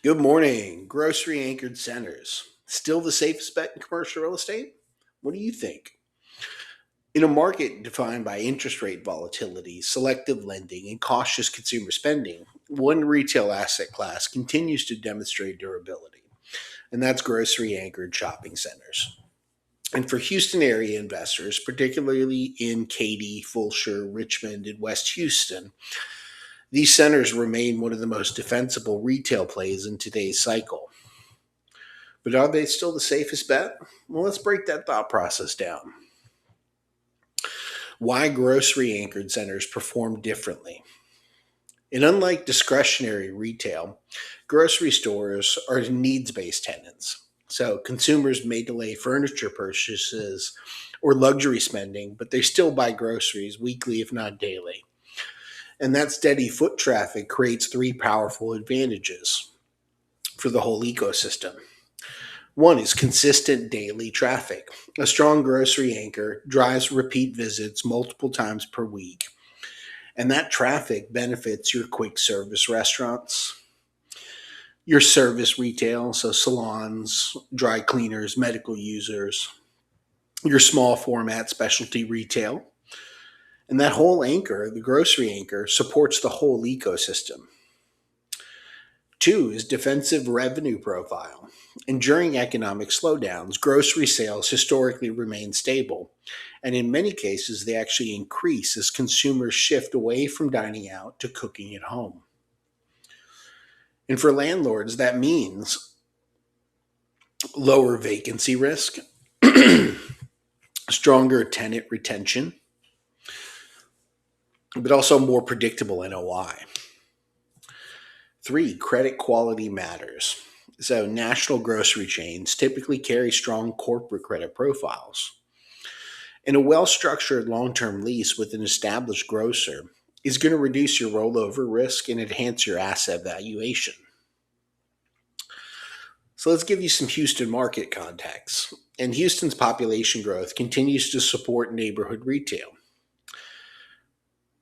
Good morning. Grocery anchored centers. Still the safest bet in commercial real estate? What do you think? In a market defined by interest rate volatility, selective lending, and cautious consumer spending, one retail asset class continues to demonstrate durability, and that's grocery anchored shopping centers. And for Houston area investors, particularly in Katy, Fulshear, Richmond, and West Houston, these centers remain one of the most defensible retail plays in today's cycle. But are they still the safest bet? Well, let's break that thought process down. Why grocery anchored centers perform differently. And unlike discretionary retail, grocery stores are needs based tenants. So consumers may delay furniture purchases or luxury spending, but they still buy groceries weekly, if not daily. And that steady foot traffic creates three powerful advantages for the whole ecosystem. One is consistent daily traffic. A strong grocery anchor drives repeat visits multiple times per week, and that traffic benefits your quick service restaurants, your service retail, so salons, dry cleaners, medical users, your small format specialty retail. And that whole anchor, the grocery anchor, supports the whole ecosystem. Two is defensive revenue profile. And during economic slowdowns, grocery sales historically remain stable. And in many cases, they actually increase as consumers shift away from dining out to cooking at home. And for landlords, that means lower vacancy risk, stronger tenant retention, but also more predictable NOI. Three, credit quality matters. So, national grocery chains typically carry strong corporate credit profiles. And a well structured long term lease with an established grocer is going to reduce your rollover risk and enhance your asset valuation. So, let's give you some Houston market context. And Houston's population growth continues to support neighborhood retail.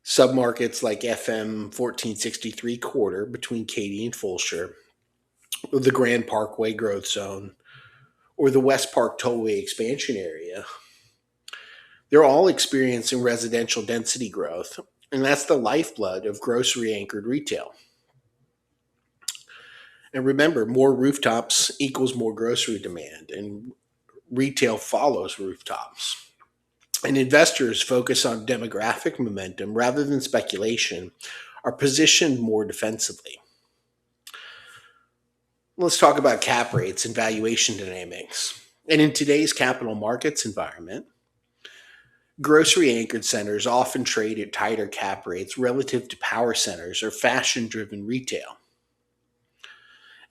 Submarkets like FM 1463 Quarter between Katy and Fulshear, or the Grand Parkway Growth Zone, or the West Park Tollway expansion area, they're all experiencing residential density growth, and that's the lifeblood of grocery anchored retail. And remember, more rooftops equals more grocery demand, and retail follows rooftops. And investors focus on demographic momentum rather than speculation, are positioned more defensively. Let's talk about cap rates and valuation dynamics. And in today's capital markets environment, grocery anchored centers often trade at tighter cap rates relative to power centers or fashion driven retail.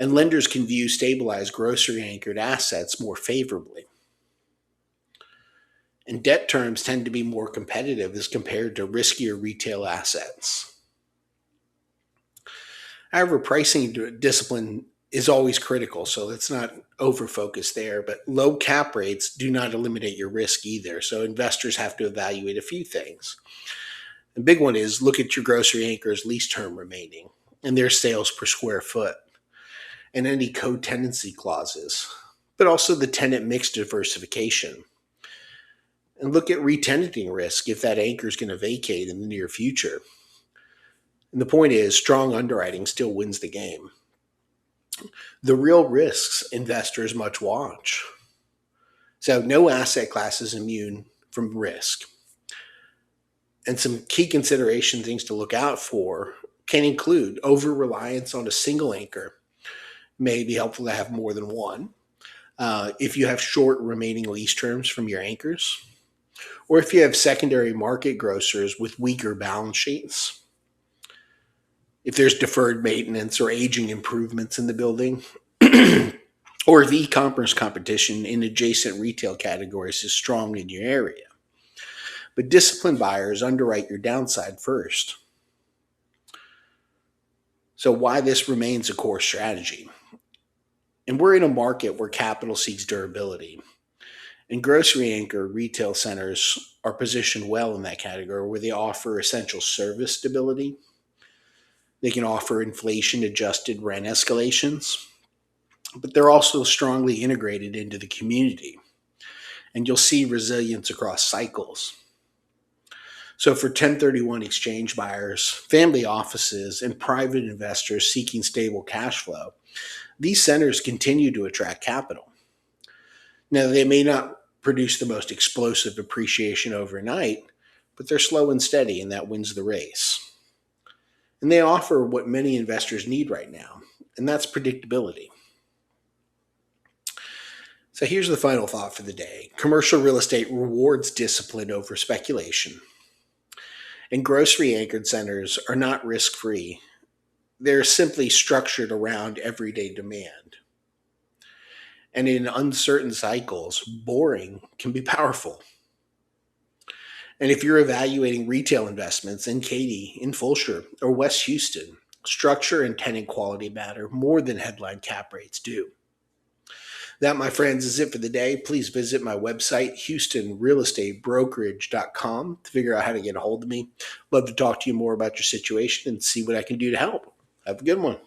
And lenders can view stabilized grocery anchored assets more favorably. And debt terms tend to be more competitive as compared to riskier retail assets. However, pricing discipline is always critical, so let's not over focus there. But low cap rates do not eliminate your risk either. So investors have to evaluate a few things. The big one is look at your grocery anchor's lease term remaining and their sales per square foot and any co-tenancy clauses, but also the tenant mix diversification. And look at retenanting risk if that anchor is going to vacate in the near future. And the point is, strong underwriting still wins the game. The real risks investors must watch. So, no asset class is immune from risk. And some key consideration things to look out for can include over reliance on a single anchor. May be helpful to have more than one. If you have short remaining lease terms from your anchors, or if you have secondary market grocers with weaker balance sheets, if there's deferred maintenance or aging improvements in the building, or if e-commerce competition in adjacent retail categories is strong in your area. But disciplined buyers underwrite your downside first. So why this remains a core strategy. And we're in a market where capital seeks durability. And grocery anchor retail centers are positioned well in that category where they offer essential service stability, They can offer inflation-adjusted rent escalations, but they're also strongly integrated into the community, and you'll see resilience across cycles. So for 1031 exchange buyers, family offices, and private investors seeking stable cash flow, these centers continue to attract capital. Now, they may not produce the most explosive appreciation overnight, but they're slow and steady, and that wins the race. And they offer what many investors need right now, and that's predictability. So here's the final thought for the day. Commercial real estate rewards discipline over speculation. And grocery anchored centers are not risk free, they're simply structured around everyday demand. And in uncertain cycles, boring can be powerful. And if you're evaluating retail investments in Katy, in Fulshear, or West Houston, structure and tenant quality matter more than headline cap rates do. That, my friends, is it for the day. Please visit my website, houstonrealestatebrokerage.com, to figure out how to get a hold of me. Love to talk to you more about your situation and see what I can do to help. Have a good one.